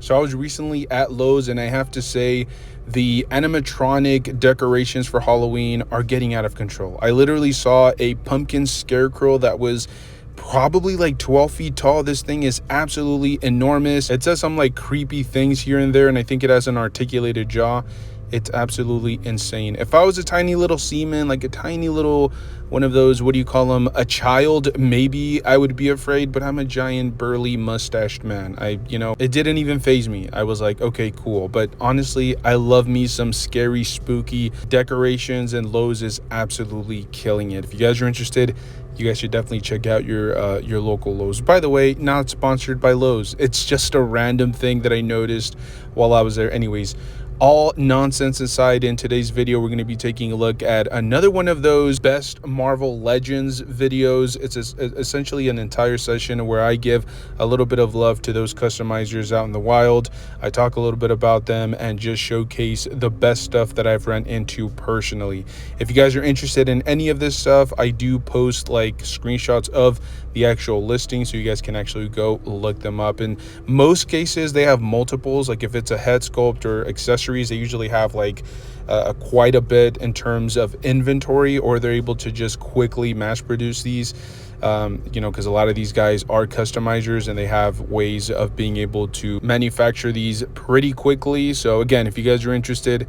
So I was recently at Lowe's, and I have to say the animatronic decorations for Halloween are getting out of control. I literally saw a pumpkin scarecrow that was probably like 12 feet tall. This thing is absolutely enormous. It says some like creepy things here and there, and I think it has an articulated jaw. It's absolutely insane. If I was a tiny little seaman, like a tiny little one of those, what do you call them, a child, maybe I would be afraid, but I'm a giant burly mustached man. It didn't even faze me. I was like, okay, cool. But honestly, I love me some scary, spooky decorations, and Lowe's is absolutely killing it. If you guys are interested, you guys should definitely check out your local Lowe's. By the way, not sponsored by Lowe's. It's just a random thing that I noticed while I was there. Anyways, all nonsense aside, in today's video, we're going to be taking a look at another one of those best Marvel Legends videos. It's essentially an entire session where I give a little bit of love to those customizers out in the wild. I talk a little bit about them and just showcase the best stuff that I've run into personally. If you guys are interested in any of this stuff, I do post like screenshots of the actual listing, so you guys can actually go look them up. In most cases, they have multiples. Like if it's a head sculpt or accessories, they usually have like quite a bit in terms of inventory, or they're able to just quickly mass produce these, because a lot of these guys are customizers and they have ways of being able to manufacture these pretty quickly. So again, if you guys are interested,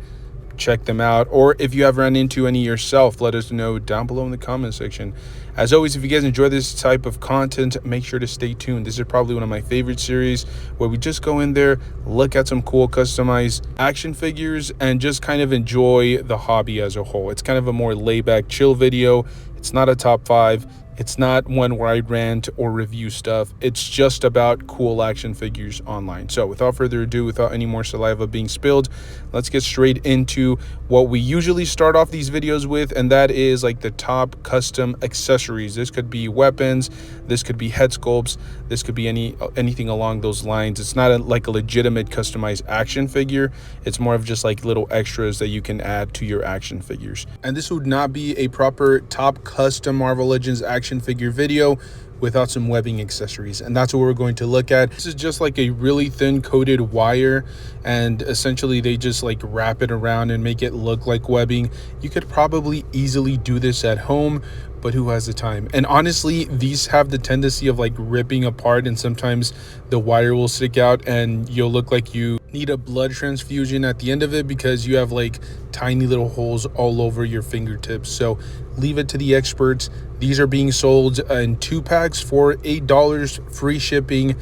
check them out. Or if you have run into any yourself, let us know down below in the comment section. As always, if you guys enjoy this type of content, make sure to stay tuned. This is probably one of my favorite series, where we just go in there, look at some cool customized action figures, and just kind of enjoy the hobby as a whole. It's kind of a more laid back, chill video. It's not a top 5. It's not one where I rant or review stuff. It's just about cool action figures online. So without further ado, without any more saliva being spilled, let's get straight into what we usually start off these videos with, and that is like the top custom accessories. This could be weapons, this could be head sculpts, this could be anything along those lines. It's not like a legitimate customized action figure. It's more of just like little extras that you can add to your action figures. And this would not be a proper top custom Marvel Legends action figure video without some webbing accessories, and that's what we're going to look at. This is just like a really thin coated wire, and essentially they just like wrap it around and make it look like webbing. You could probably easily do this at home, but who has the time? And honestly, these have the tendency of like ripping apart, and sometimes the wire will stick out and you'll look like you need a blood transfusion at the end of it, because you have like tiny little holes all over your fingertips. So leave it to the experts. These are being sold in 2 packs for $8, free shipping.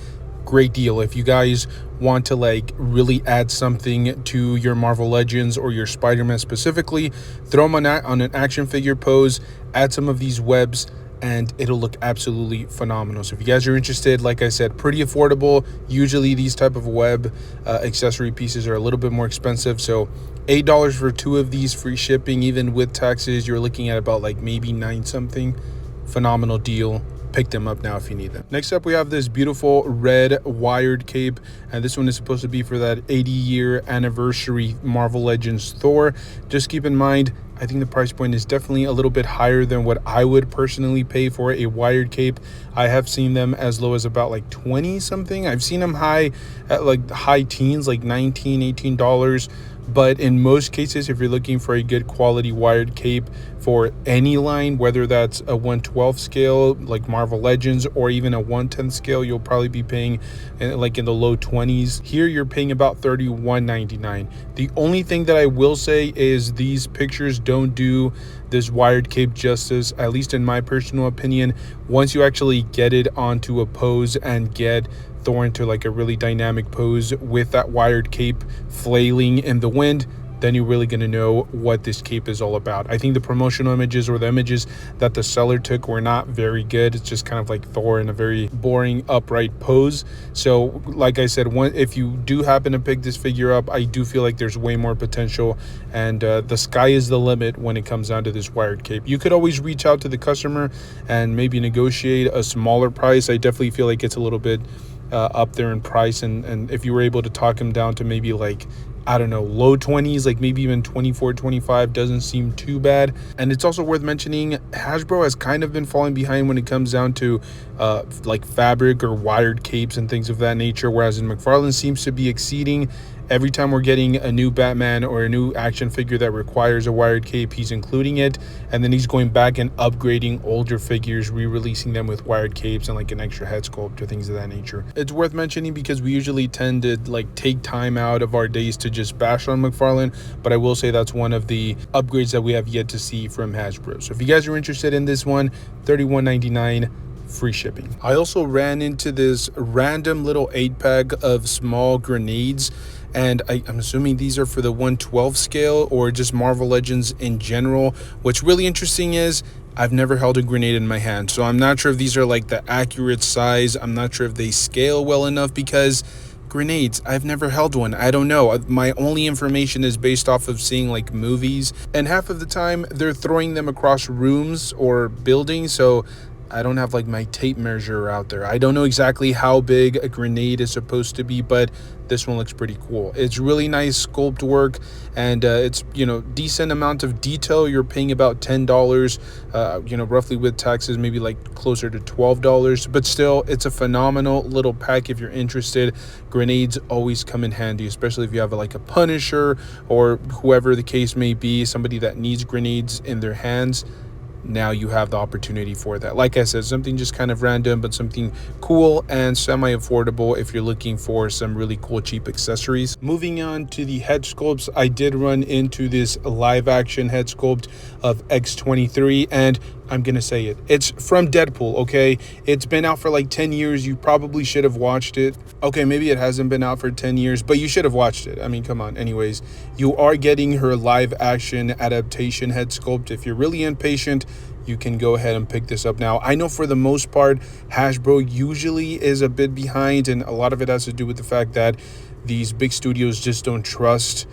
Great deal. If you guys want to like really add something to your Marvel Legends or your Spider-Man specifically, throw them on an action figure pose, add some of these webs, and it'll look absolutely phenomenal. So if you guys are interested, like I said, pretty affordable. Usually these type of web accessory pieces are a little bit more expensive, so $8 for 2 of these, free shipping. Even with taxes, you're looking at about like maybe 9 something. Phenomenal deal. Pick them up now if you need them. Next up, we have this beautiful red wired cape, and this one is supposed to be for that 80-year anniversary Marvel Legends Thor. Just keep in mind, I think the price point is definitely a little bit higher than what I would personally pay for a wired cape. I have seen them as low as about like 20 something. I've seen them high at like high teens, like $19, $18. But in most cases, if you're looking for a good quality wired cape for any line, whether that's a 1/12 scale like Marvel Legends or even a 1/10 scale, you'll probably be paying like in the low 20s. Here you're paying about $31.99. The only thing that I will say is these pictures don't do this wired cape justice, at least in my personal opinion. Once you actually get it onto a pose and get Thor into like a really dynamic pose with that wired cape flailing in the wind, then you're really going to know what this cape is all about. I think the promotional images or the images that the seller took were not very good. It's just kind of like Thor in a very boring upright pose. So like I said, if you do happen to pick this figure up, I do feel like there's way more potential, and the sky is the limit when it comes down to this wired cape. You could always reach out to the customer and maybe negotiate a smaller price. I definitely feel like it's a little bit up there in price, and if you were able to talk him down to maybe like I don't know, low 20s, like maybe even 24, 25 doesn't seem too bad. And it's also worth mentioning Hasbro has kind of been falling behind when it comes down to like fabric or wired capes and things of that nature, whereas in McFarlane seems to be exceeding. Every time we're getting a new Batman or a new action figure that requires a wired cape, he's including it, and then he's going back and upgrading older figures, re-releasing them with wired capes and like an extra head sculpt or things of that nature. It's worth mentioning because we usually tend to like take time out of our days to just bash on McFarlane, but I will say that's one of the upgrades that we have yet to see from Hasbro. So if you guys are interested in this one, $31.99, free shipping. I also ran into this random little 8-pack of small grenades, and I'm assuming these are for the 1/12 scale or just Marvel Legends in general. What's really interesting is I've never held a grenade in my hand, so I'm not sure if these are like the accurate size. I'm not sure if they scale well enough because grenades, I've never held one. I don't know. My only information is based off of seeing like movies, and half of the time they're throwing them across rooms or buildings, so I don't have like my tape measure out there. I don't know exactly how big a grenade is supposed to be, but this one looks pretty cool. It's really nice sculpt work, and it's, you know, decent amount of detail. You're paying about $10, you know, roughly with taxes, maybe like closer to $12, but still it's a phenomenal little pack if you're interested. Grenades always come in handy, especially if you have like a Punisher or whoever the case may be, somebody that needs grenades in their hands. Now you have the opportunity for that. Like I said, something just kind of random, but something cool and semi-affordable if you're looking for some really cool cheap accessories. Moving on to the head sculpts, I did run into this live action head sculpt of X-23, and I'm gonna say it, it's from Deadpool. Okay, it's been out for like 10 years. You probably should have watched it. Okay, maybe it hasn't been out for 10 years, but you should have watched it. I mean, come on. Anyways, you are getting her live action adaptation head sculpt. If you're really impatient, you can go ahead and pick this up now. I know for the most part, Hasbro usually is a bit behind, and a lot of it has to do with the fact that these big studios just don't trust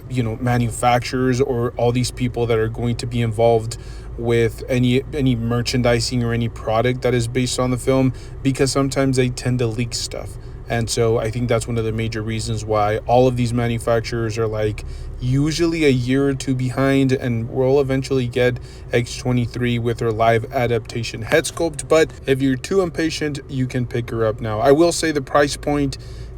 you know, manufacturers or all these people that are going to be involved with any merchandising or any product that is based on the film, because sometimes they tend to leak stuff. And so I think that's one of the major reasons why all of these manufacturers are like usually a year or two behind, and we'll eventually get X-23 with her live adaptation head sculpt. But if you're too impatient, you can pick her up now. I will say the price point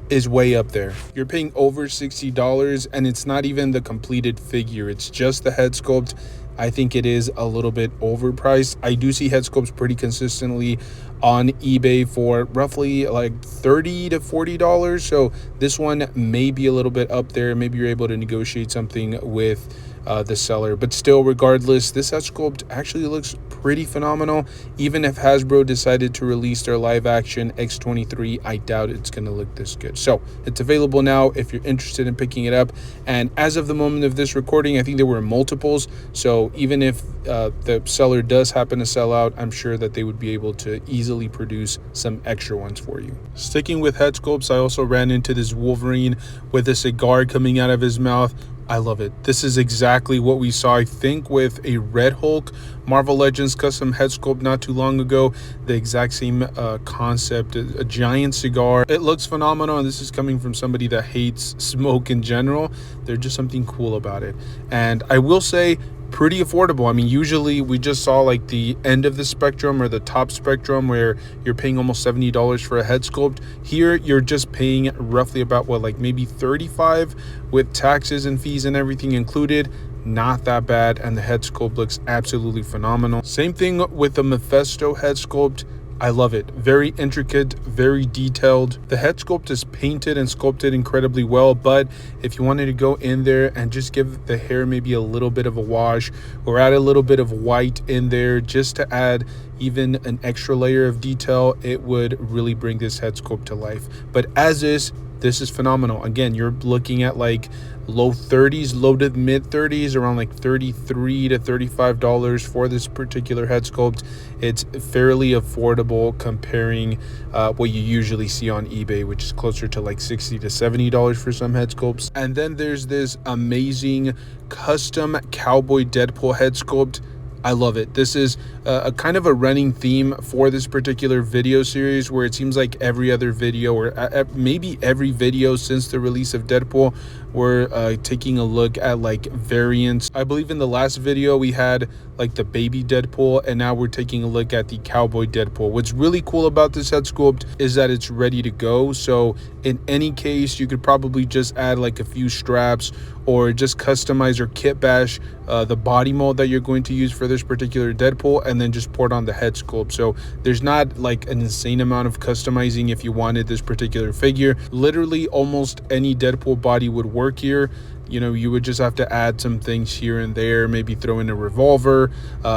is way up there. You're paying over $60, and it's not even the completed figure. It's just the head sculpt. I think it is a little bit overpriced. I do see head sculpts pretty consistently on eBay for roughly like $30 to $40. So this one may be a little bit up there. Maybe you're able to negotiate something with the seller, but still, regardless, this head sculpt actually looks pretty phenomenal. Even if Hasbro decided to release their live action X-23, I doubt it's going to look this good. So it's available now if you're interested in picking it up, and as of the moment of this recording, I think there were multiples. So even if the seller does happen to sell out, I'm sure that they would be able to easily produce some extra ones for you. Sticking with head sculpts, I also ran into this Wolverine with a cigar coming out of his mouth. I love it. This is exactly what we saw, I think, with a Red Hulk Marvel Legends custom head sculpt not too long ago. The exact same concept, a giant cigar. It looks phenomenal, and this is coming from somebody that hates smoke in general. There's just something cool about it. And I will say, pretty affordable. I mean, usually we just saw like the end of the spectrum or the top spectrum where you're paying almost $70 for a head sculpt. Here you're just paying roughly about what, like maybe $35 with taxes and fees and everything included. Not that bad, and the head sculpt looks absolutely phenomenal. Same thing with the Mephisto head sculpt. I love it. Very intricate, very detailed. The head sculpt is painted and sculpted incredibly well, but if you wanted to go in there and just give the hair maybe a little bit of a wash or add a little bit of white in there just to add even an extra layer of detail, it would really bring this head sculpt to life. But as is, this is phenomenal. Again, you're looking at like low 30s, low to mid 30s, around like $33 to $35 for this particular head sculpt. It's fairly affordable comparing what you usually see on eBay, which is closer to like $60 to $70 for some head sculpts. And then there's this amazing custom cowboy Deadpool head sculpt. I love it. This is a kind of a running theme for this particular video series, where it seems like every other video, or maybe every video since the release of Deadpool, we're taking a look at like variants. I believe in the last video we had like the baby Deadpool, and now we're taking a look at the cowboy Deadpool. What's really cool about this head sculpt is that it's ready to go. So in any case, you could probably just add like a few straps, or just customize or kit bash the body mold that you're going to use for this particular Deadpool, and then just port on the head sculpt. So there's not like an insane amount of customizing if you wanted this particular figure. Literally almost any Deadpool body would work here. You know, you would just have to add some things here and there, maybe throw in a revolver,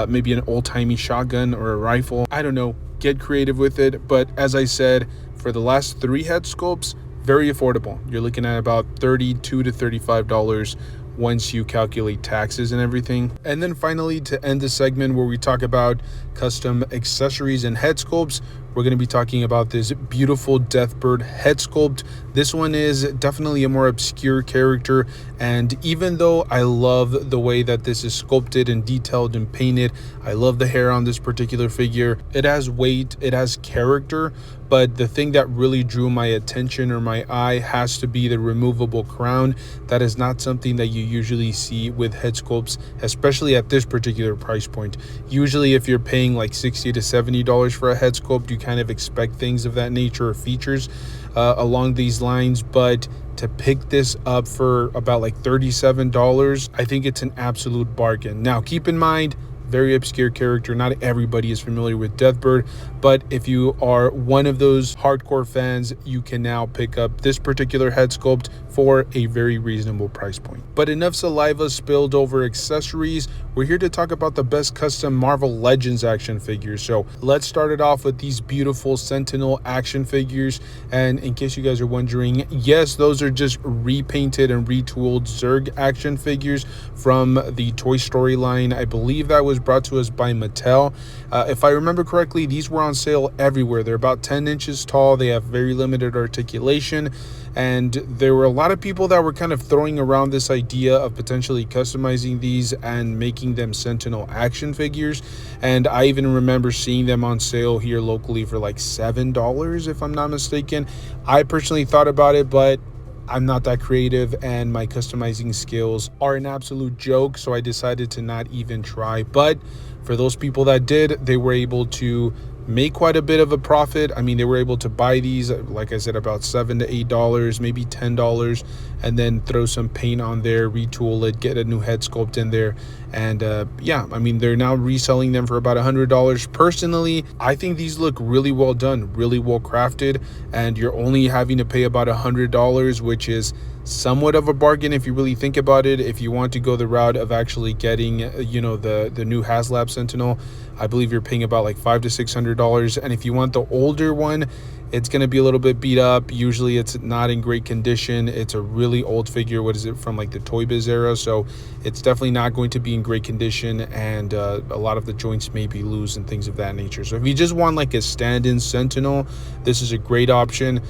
maybe an old-timey shotgun or a rifle. I don't know, get creative with it. But as I said, for the last 3 head sculpts, very affordable. You're looking at about $32 to $35 once you calculate taxes and everything. And then finally, to end the segment where we talk about custom accessories and head sculpts, we're going to be talking about this beautiful Deathbird head sculpt. This one is definitely a more obscure character, and even though I love the way that this is sculpted and detailed and painted, I love the hair on this particular figure. It has weight, it has character, but the thing that really drew my attention or my eye has to be the removable crown. That is not something that you usually see with head sculpts, especially at this particular price point. Usually if you're paying like $60 to $70 for a head sculpt, you kind of expect things of that nature or features along these lines. But to pick this up for about like $37, I think it's an absolute bargain. Now keep in mind, very obscure character, not everybody is familiar with Deathbird, but if you are one of those hardcore fans, you can now pick up this particular head sculpt for a very reasonable price point. But enough saliva spilled over accessories. We're here to talk about the best custom Marvel Legends action figures. So let's start it off with these beautiful Sentinel action figures. And in case you guys are wondering, yes, those are just repainted and retooled Zurg action figures from the Toy Story line. I believe that was brought to us by Mattel. If I remember correctly, these were on sale everywhere. They're about 10 inches tall. They have very limited articulation. And there were a lot of people that were kind of throwing around this idea of potentially customizing these and making them Sentinel action figures. And I even remember seeing them on sale here locally for like $7, if I'm not mistaken. I personally thought about it, but I'm not that creative and my customizing skills are an absolute joke, so I decided to not even try. But for those people that did, they were able to make quite a bit of a profit. I mean, they were able to buy these, like I said, about $7 to $8, maybe $10, and then throw some paint on there, retool it, get a new head sculpt in there. And yeah, I mean, they're now reselling them for about $100. Personally, I think these look really well done, really well crafted, and you're only having to pay about $100, which is somewhat of a bargain if you really think about it. If you want to go the route of actually getting, you know, the new HasLab Sentinel, I believe you're paying about like $500 to $600. And if you want the older one, it's going to be a little bit beat up. Usually it's not in great condition. It's a really old figure. What is it, from like the Toy Biz era? So it's definitely not going to be in great condition, and a lot of the joints may be loose and things of that nature. So if you just want like a stand-in Sentinel, this is a great option.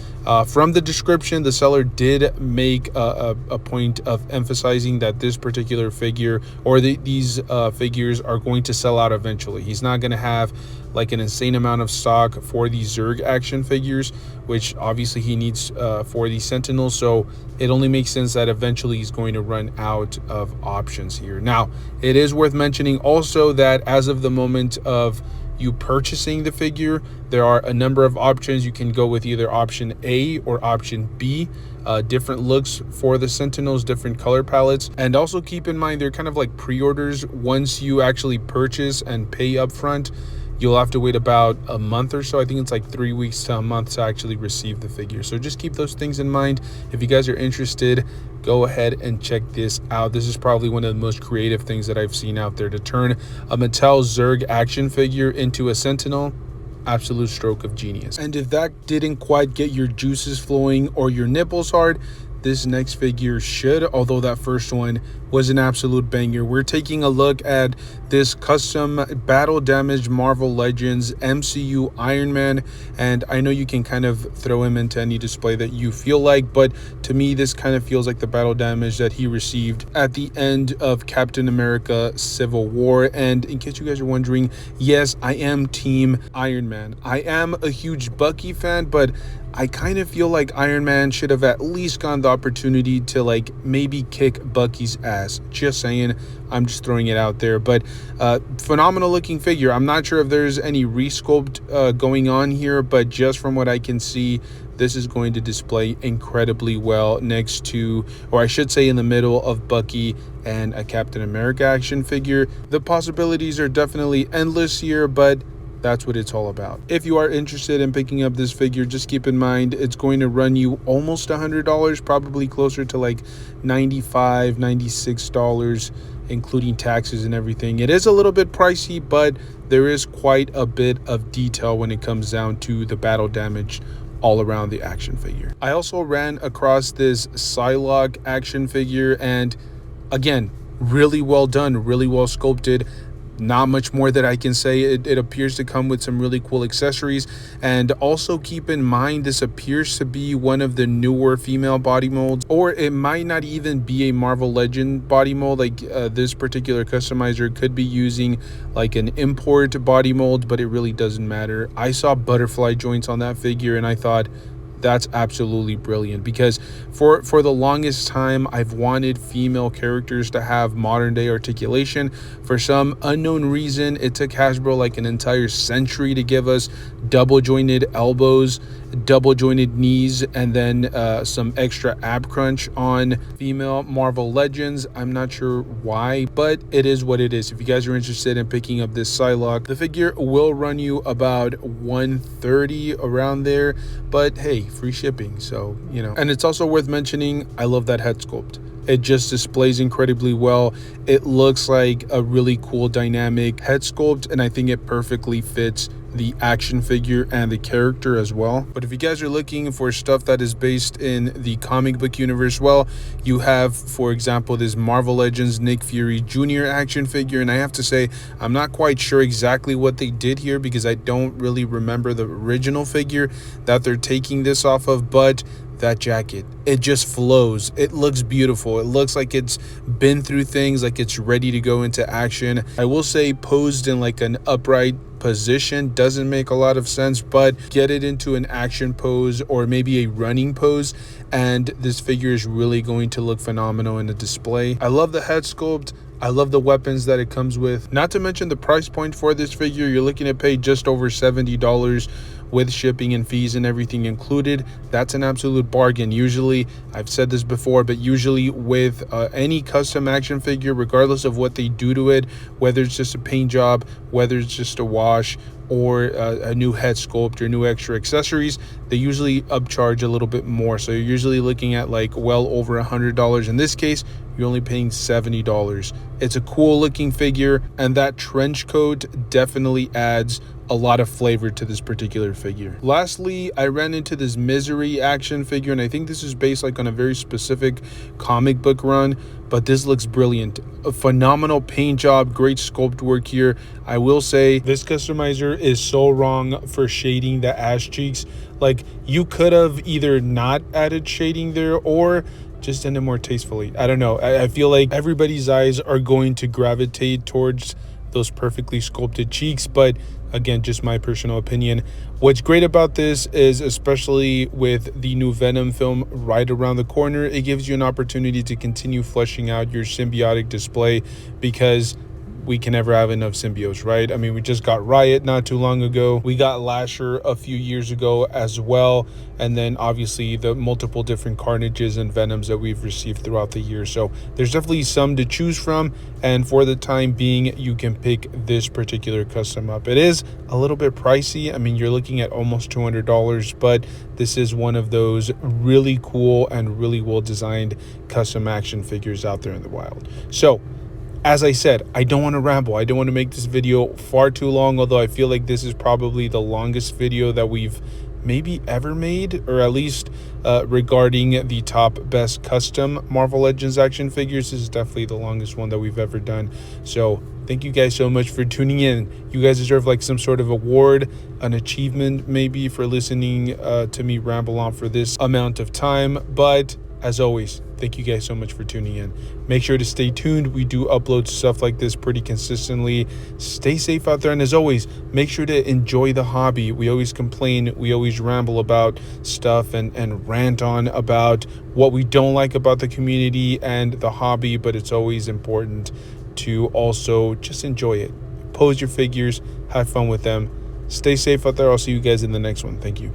From the description, the seller did make a point of emphasizing that this particular figure, or these figures, are going to sell out eventually. He's not going to have like an insane amount of stock for these Zurg action figures, which obviously he needs for these Sentinels. So it only makes sense that eventually he's going to run out of options here. Now, it is worth mentioning also that as of the moment of you purchasing the figure, there are a number of options. You can go with either option A or option B. Different looks for the Sentinels, different color palettes. And also keep in mind, they're kind of like pre-orders. Once you actually purchase and pay upfront, you'll have to wait about a month or so. I think it's like 3 weeks to a month to actually receive the figure. So just keep those things in mind. If you guys are interested, go ahead and check this out. This is probably one of the most creative things that I've seen out there, to turn a Mattel Zurg action figure into a Sentinel. Absolute stroke of genius. And if that didn't quite get your juices flowing or your nipples hard, this next figure should, although that first one was an absolute banger. We're taking a look at this custom battle damaged Marvel Legends MCU Iron Man, and I know you can kind of throw him into any display that you feel like, but to me this kind of feels like the battle damage that he received at the end of Captain America Civil War. And in case you guys are wondering, yes, I am team Iron Man. I am a huge Bucky fan, but I kind of feel like Iron Man should have at least gotten the opportunity to like maybe kick Bucky's ass. Just saying, I'm just throwing it out there. But phenomenal looking figure. I'm not sure if there's any resculpt going on here, but just from what I can see, this is going to display incredibly well next to, or I should say in the middle of Bucky and a Captain America action figure. The possibilities are definitely endless here, but that's what it's all about. If you are interested in picking up this figure, just keep in mind it's going to run you almost $100, probably closer to like $95, $96, including taxes and everything. It is a little bit pricey, but there is quite a bit of detail when it comes down to the battle damage all around the action figure. I also ran across this Psylocke action figure, and again, really well done, really well sculpted. Not much more that I can say. It appears to come with some really cool accessories, and also keep in mind this appears to be one of the newer female body molds, or it might not even be a Marvel Legend body mold. Like this particular customizer could be using like an import body mold, but it really doesn't matter. I saw butterfly joints on that figure and I thought, that's absolutely brilliant, because for the longest time I've wanted female characters to have modern day articulation. For some unknown reason, it took Hasbro like an entire century to give us double jointed elbows, double jointed knees, and then some extra ab crunch on female Marvel Legends. I'm not sure why, but it is what it is. If you guys are interested in picking up this Psylocke, the figure will run you about $130 around there, but hey, free shipping, so you know. And it's also worth mentioning, I love that head sculpt. It just displays incredibly well. It looks like a really cool dynamic head sculpt, and I think it perfectly fits the action figure and the character as well. But if you guys are looking for stuff that is based in the comic book universe, well, you have, for example, this Marvel Legends Nick Fury Jr. action figure, and I have to say I'm not quite sure exactly what they did here because I don't really remember the original figure that they're taking this off of, but that jacket, it just flows. It looks beautiful. It looks like it's been through things, like it's ready to go into action. I will say posed in like an upright position doesn't make a lot of sense, but get it into an action pose or maybe a running pose and this figure is really going to look phenomenal in the display. I love the head sculpt. I love the weapons that it comes with. Not to mention the price point for this figure. You're looking to pay just over $70 with shipping and fees and everything included. That's an absolute bargain. Usually, I've said this before, but usually with any custom action figure, regardless of what they do to it, whether it's just a paint job, whether it's just a wash, or a new head sculpt or new extra accessories, they usually upcharge a little bit more. So you're usually looking at like well over $100. In this case, you're only paying $70. It's a cool looking figure, and that trench coat definitely adds a lot of flavor to this particular figure. Lastly, I ran into this Misery action figure, and I think this is based like on a very specific comic book run, but this looks brilliant. A phenomenal paint job, great sculpt work here. I will say this customizer is so wrong for shading the ass cheeks. Like, you could have either not added shading there or just done it more tastefully. I don't know. I feel like everybody's eyes are going to gravitate towards those perfectly sculpted cheeks, but again, just my personal opinion. What's great about this is, especially with the new Venom film right around the corner, it gives you an opportunity to continue fleshing out your symbiotic display, because we can never have enough symbiotes, right? I mean, we just got Riot not too long ago. We got Lasher a few years ago as well. And then obviously the multiple different Carnages and Venoms that we've received throughout the year. So there's definitely some to choose from. And for the time being, you can pick this particular custom up. It is a little bit pricey. I mean, you're looking at almost $200, but this is one of those really cool and really well designed custom action figures out there in the wild. So, as I said, I don't want to ramble. I don't want to make this video far too long, although I feel like this is probably the longest video that we've maybe ever made, or at least regarding the top best custom Marvel Legends action figures. This is definitely the longest one that we've ever done. So thank you guys so much for tuning in. You guys deserve like some sort of award, an achievement maybe, for listening to me ramble on for this amount of time. But as always, thank you guys so much for tuning in. Make sure to stay tuned. We do upload stuff like this pretty consistently. Stay safe out there. And as always, make sure to enjoy the hobby. We always complain. We always ramble about stuff and rant on about what we don't like about the community and the hobby. But it's always important to also just enjoy it. Pose your figures. Have fun with them. Stay safe out there. I'll see you guys in the next one. Thank you.